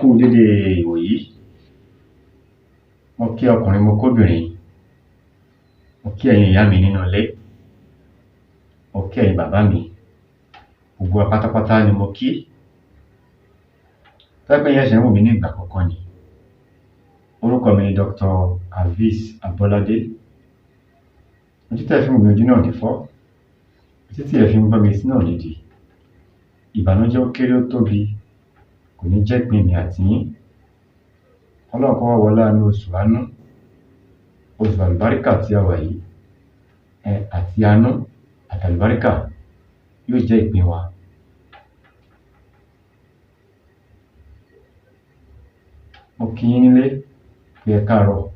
kú dédé ìwòyí. Mo kí ọkùnrin, mo kóbìnrin, mo kí ẹ̀yin ìyá mi nínú ilé, mo kí ẹ̀yin bàbá mi, gbogbo wa pátápátá ni mo kí. Tó bá jẹ́ pé ẹ̀yin ṣẹ̀ṣẹ̀ ń wò mí ní ìgbà àkọ́kọ́ ni, orúkọ mi ni Dr. Hafiz Abolade. Ojú tẹ́ fi ń wò mí, ojú náà ò ní fọ́, etí tí ẹ fi ń gbọ́ mi, etí náà ò ní di. Ìbànújẹ́ ó kéré ó tóbi, kò ní jẹ́ ìpín mi àti yín. Ọlọ́run kó wá wọlé àánú oṣù àánú, oṣù àlùbáríkà tí a wà yìí, àti àánú àti àlùbáríkà yóò jẹ́ ìpín wa. Mo kí yín nílé pé ẹ káàárọ̀,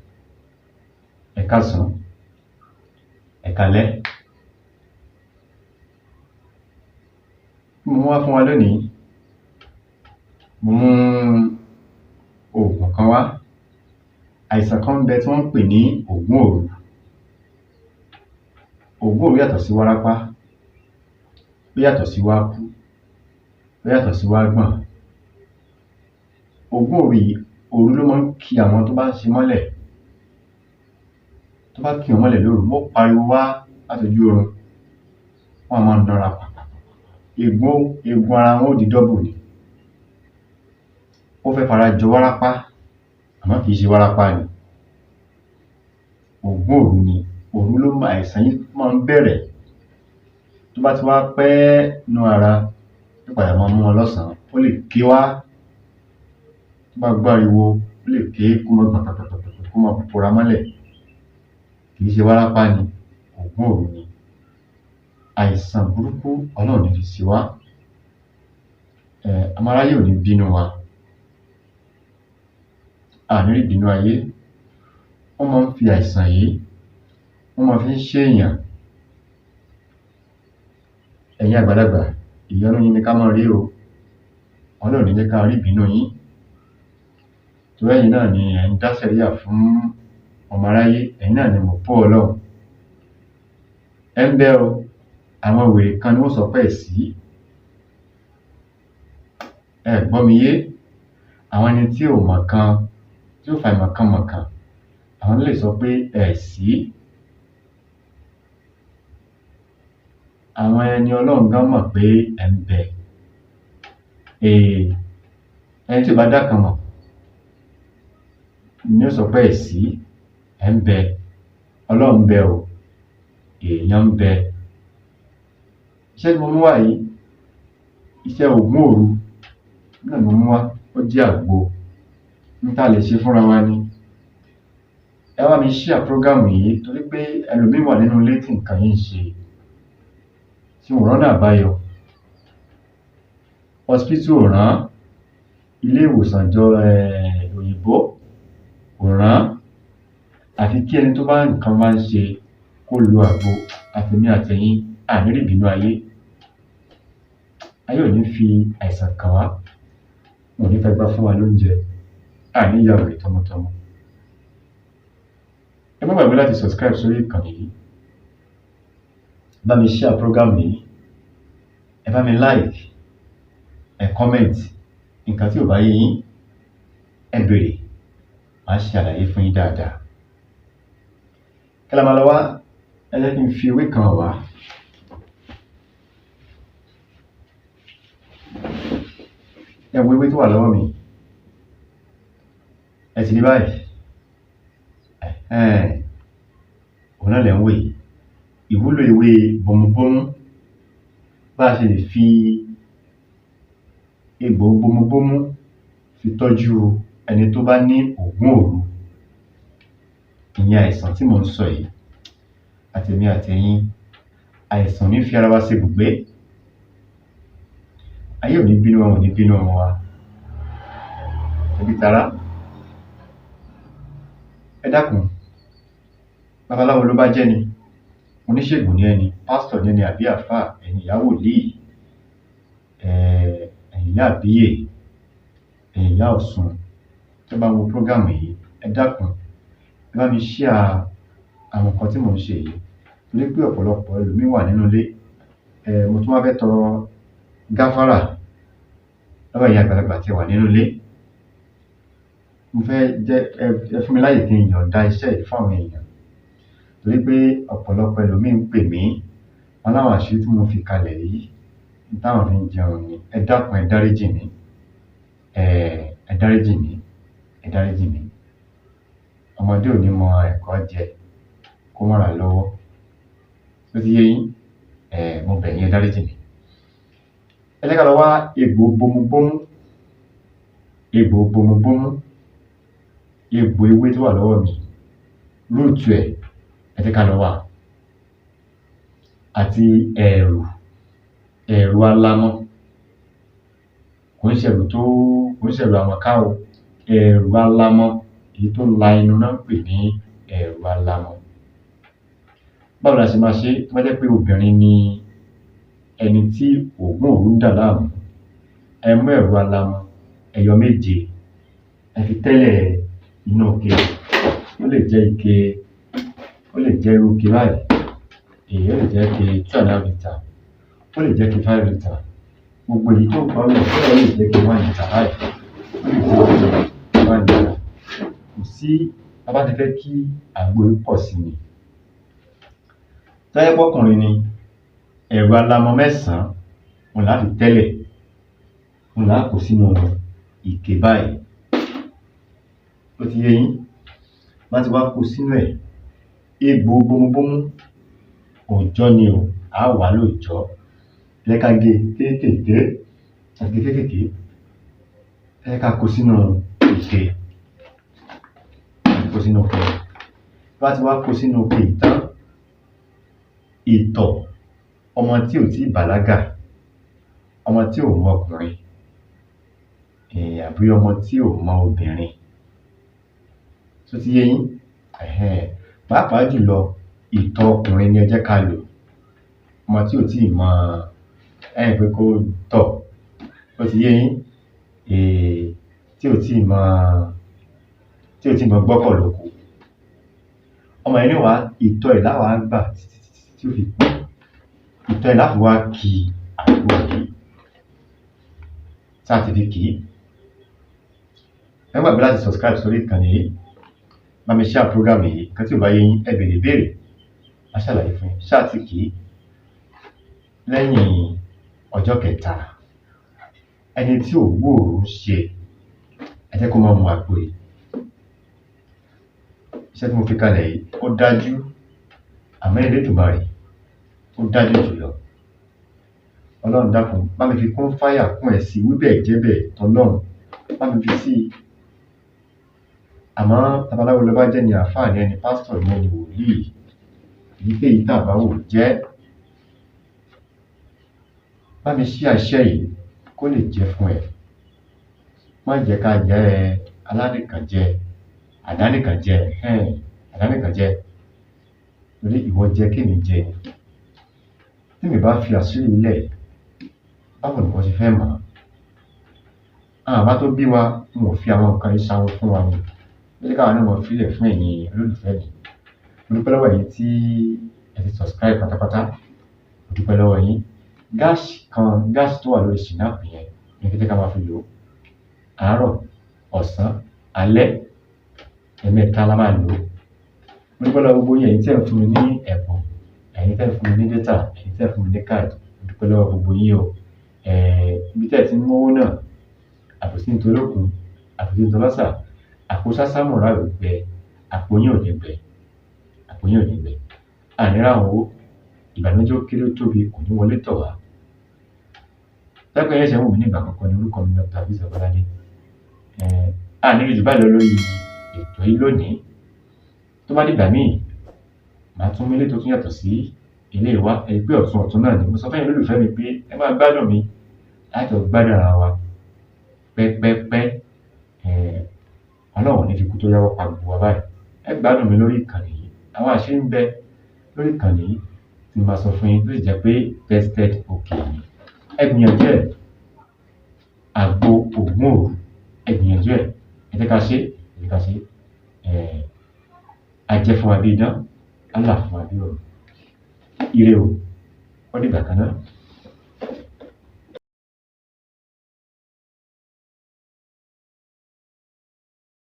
ẹ káàsán, ẹ káalẹ́. Mo mú wá fún wa lónìí, mo mú oògùn kan wá. Àìsàn kan ń bẹ tí wọ́n ń pè ní ògún òru. Ògún òru yàtọ̀ sí wárápá, ó yàtọ̀ sí wákú, ó yàtọ̀ sí wágbọ̀n. Ògún òru yìí, òru ló máa ń ki àwọn tó bá ń ṣe mọ́lẹ̀. Tó bá kì wọ́n mọ́lẹ̀ lóru, wọ́n ó pariwo wá látojú oorun, wọ́n á máa nara pàpàpàpà. Eegun ara wọn ó di double ni. Ó fẹ́ fara jọ wárápá, àmọ́ kì í ṣe wárápá ni. Ògún òru ni. Òru ló máa àìsàn yìí máa ń bẹ̀rẹ̀. Tó bá ti wá pẹ́ nínú ara, yóò padà máa mú wọn lọ́sàn-án. Ó lè ké wá, tó bá gbáriwo, ó lè ké kó máa gbọ̀n pàpàpàpà, kó máa bora mọ́lẹ̀. Kì í ṣe wárápá ni, ògún òru ni. Àìsàn burúkú Ọlọ́run ò ní fi ṣe wá. Ọmọ aráyé ò ní bínú wa. A ní rí ìbínú ayé. Wọ́n máa ń fi àìsàn yìí, wọ́n máa fi ń ṣèèyàn. Ẹ̀yin àgbàlagbà, ìyọ́nú yín ni ká máa rí o. Ọlọ́run ò ní jẹ́ ká rí ìbínú yín. Torí ẹ̀yin náà ni ẹ̀ ń dá sẹ̀ríà fún ọmọ aráyé, ẹ̀yin náà ni mọ̀pó Ọlọ́run. Ẹ ń bẹ o, àwọn wèrè kan ni wọ́n sọ pé ẹ̀ sí. Ẹ gbọ́ mi yé. Àwọn ẹni tí ò mọ̀ kan, tí ó fa ìmọ̀kànmọ̀kàn, àwọn ló lè sọ pé ẹ̀ sí. Àwọn ẹni Ọlọ́run gan mọ̀ pé ẹ̀ ń bẹ. Ẹni tí ò bá dá kan mọ̀ ni ó sọ pé ẹ̀ sí. Ẹ̀ ń bẹ. Ọlọ́run ń bẹ o, èèyàn ń bẹ. Iṣẹ́ tí mo mú wá yìí, iṣẹ́ ògún òru náà mo mú wá. Ó jẹ́ àgbo. N tá lè ṣe fúnra wa ni. Ẹ bá mi share program yìí, torí pé ẹlòmíì wà nínú ilé tí nǹkan yìí ń ṣe, tí wọn ò rọ́nà àbáyọ. Hospital ò rán, ilé ìwòsàn òyìnbó kò rán. Àfi kí ẹni tó bá nǹkan bá ń ṣe kó lo àgbo. Àtèmi àtẹ̀yin, a ní rí ìbínú ayé. Ayé ò ní fi àìsàn kàn wá, wọn ò ní fẹ́ gbá fún wa lóúnjẹ, a ní ya wèrè tọmọtọmọ. Ẹ má gbàgbé láti subscribe sórí ìkànnì yìí. Bá mi share program yìí, ẹ bá mi like, ẹ comment. Nǹkan tí ò bá yé yín, ẹ béèrè, màá ṣe àlàyé fún yín dáadáa. Kí la máa lọ wá? Ẹ jẹ́ kí n fi ewé kan wá. Ẹ wo ewé tó wà lọ́wọ́ mi. Ẹ ti rí báyìí. Òun náà lẹ̀ ń wò yìí. Ìwúlò ewé bòmùbómú. Bá a ṣe lè fi egbò bòmùbómú fi tọ́jú ẹni tó bá ní ògún òru. Ìyẹn àìsàn tí mò ń sọ yìí, àtèmi àtẹ̀yin, àìsàn ní fi ara wa ṣe ibùgbé. Ayé ò ní bínú wa, wọn ò ní bínú ọmọ wa. Ẹbí tará, ẹ dákun, babaláwo ló bá jẹ́ ni, oníṣègùn ni ẹni, pásítọ̀ ni ẹni àbí àfáà, ẹ̀yin ìyá wòlíì, ẹ̀yin ìyá àbíyè, ẹ̀yin ìyá Ọ̀ṣun, tó bá wo program yìí, ẹ dákun, ẹ bá mi share àwọn nǹkan tí mò ń ṣe yìí. Torí pé ọ̀pọ̀lọpọ̀ ẹlòmíì wà nínú ilé. Mo tún wá fẹ́ tọrọ gáfárà lọ́wọ́ ẹ̀yin àgbàlagbà tí ẹ wà nínú ilé. mo fẹ́ jẹ́ ẹ fún mi láyè kí n yọ̀ǹda iṣẹ́ yìí fún àwọn èèyàn torí pé ọ̀pọ̀lọpọ̀ ẹlòmíì ń pè mí wọn láwọn àṣírí tí mo fi kalẹ̀ yìí táwọn fi ń jẹun ni ẹ dákun ẹ dáríjì mí ẹ dáríjì mí ẹ dáríjì mí ọmọdé ò ní mọ ẹ̀kọ́ jẹ kó má ra lọ́wọ́ tó ti yé yín mo bẹ̀ yín ẹ dáríjì mí ẹ jẹ́ ká lọ wá egbò bomubómú egbò ewé tó wà lọ́wọ́ mi rúùtù ẹ jẹ́ ká lọ wá àti ẹ̀rù alámọ̀ kò ń ṣẹ̀rù àmọ̀ká o ẹ̀rù alámọ̀ èyí tó la inú náà ń pè ní ẹ̀rù alámọ̀ báwo la ṣe máa ṣe tó bá jẹ́ pé obìnrin ni ẹni tí òògùn òru ń dà láàmú ẹ mú ẹ̀rù alámọ̀ ẹyọ 7 ẹ fi tẹ́lẹ̀ inú ike ó lè jẹ́ ike ó lè jẹ́ irú ike báyìí èyí ó lè jẹ́ ike 2.5 litre ó lè jẹ́ ike 5 litre gbogbo èyí tó kọ́ lọ ó lè jẹ́ ike 1 litre báyìí ó lè jẹ́ ike 1 litre kò sí bá ti fẹ́ kí àgbo yìí pọ̀ sí ni tọ́yẹ́ pọ́kùnrin ni ẹ̀rù alámọ̀ 9 òun láti tẹ́lẹ̀ òun láà kó sínú ike báyìí ó ti yé yín bá ti wá kó sínú ẹ̀ egbò bomubómú òòjọ́ ni o á wà lóòjọ́ ká gé kéékèèké ká kó sínú ike bá ti wá kó sínú ike ìtàn ìtọ̀ ọmọ tí ò tí bàlágà ọmọ tí ò mọ ọkùnrin àbí ọmọ tí ò mọ obìnrin tó ti yé yín pàápàá jùlọ ìtọ̀ ọkùnrin ni ẹ jẹ́ ká lò ọmọ tí ò tí mọ pé kó tọ̀ ó ti yé yín tí ò tí mọ gbọ́kọ̀ lóko ọmọ yẹn ní wàá ìtọ̀ ẹ̀ láwàá gbà tí ó fi pọ̀ ìtọ̀ ẹ̀ láfi wá kí àgbo yìí tá a ti fi kì í ẹ gbàgbé láti subscribe sórí ìkànnì yìí bá mi share program yìí kan tí ò bá yé yín ẹ béèrè ìbéèrè a ṣàlàyé fún yín ṣáà tí kì í lẹ́yìn ọjọ́ 3 ẹni tí ò gbòòrò ṣe ẹ jẹ́ kó máa mu àgbo yìí iṣẹ́ tí mo fi kalẹ̀ yìí ó dájú àmọ́ Elédùmarè ó dájú jùlọ ọlọ́run dákun bá mi fi kún fáyà kún ẹ̀ sí wíbẹ̀ jẹ́bẹ̀ tọ́lọ́run bá mi fi sí i àmọ́ babaláwo ló bá jẹ́ ni àfáà ní ẹni pásítọ̀ ní ẹni wòlíì èyíkéyìí tá a bá wò jẹ́ bá mi ṣí àṣẹ yìí kó lè jẹ́ fún ẹ má jẹ́ ká jẹ́ alánìkànjẹ àdánìkànjẹ torí ìwọ jẹ́ kémi jẹ tí mi bá fi àṣírí ilẹ̀ báwo ni wọ́n ṣe fẹ́ mọ̀ àwọn àbá tó bí wa n ò fi àwọn nǹkan ìṣàwọ fún wa ni lórí káwọn náà wọ́n filẹ̀ fún ẹ̀yin olólùfẹ́ mi mo dúpẹ́ lọ́wọ́ yín tí ẹ ti subscribe pátápátá mo dúpẹ́ lọ́wọ́ yín gáàsì tó wà lórí ṣìnáàpù yẹn ní kété ká máa fi lò ó àárọ̀ ọ̀sán alẹ́ ẹ̀mẹ́ta la máa lò ó mo dúpẹ́ lọ́wọ́ gbogbo yín ẹ̀yin tí ẹ̀ ń fún mi ní ẹ̀bùn ẹ̀yin tí ẹ̀ ń fún mi ní data ẹ̀yin tí ẹ̀ ń fún mi ní káàdì mo dúpẹ́ lọ́wọ́ gbogbo yín o ibi tí ẹ̀ ti ń mówó náà àpòsí ntolókun àpòsí ntolọ́sà àpò sásámùrà ò gbẹ àpò yín ò ní gbẹ ànírà àwọn owó ìbànújẹ́ ó kéré tóbi kò ní wọlé tọ̀ wá tẹ́pẹ́ yẹn ṣe ń wù mí nígbà kankan ní orúkọ mi Dr. Hafiz Abolade àníbi jù báyìí lọ lórí ètò yìí lónìí tó bá dìgbà míì màá tún mílé tó tún yàtọ̀ sí ilé ìwá ẹgbẹ́ ọ̀tún náà ni mo sọ fẹ́yìn lólùfẹ́ mi pé ẹ máa gbádùn mi láti gbádùn ara wa pẹ́pẹ́pẹ́ ọlọ́run ní fi kú tó yáwọ́ pa gbogbo wa báyìí ẹ gbádùn mi lórí ìkànnì yìí àwọn àṣírí ń bẹ lórí ìkànnì yìí tí mo sọ fún yín tó sì jẹ́ pé tested okay ni ẹ gbìyànjú ẹ̀ àgbo ògùn òru ẹ gbìyànjú ẹ̀ ẹ jẹ́ ká ṣe ajẹ́ fún wa bí idán Allah fún wa bí ọ̀rọ̀ ire o ó dìgbà kan náà.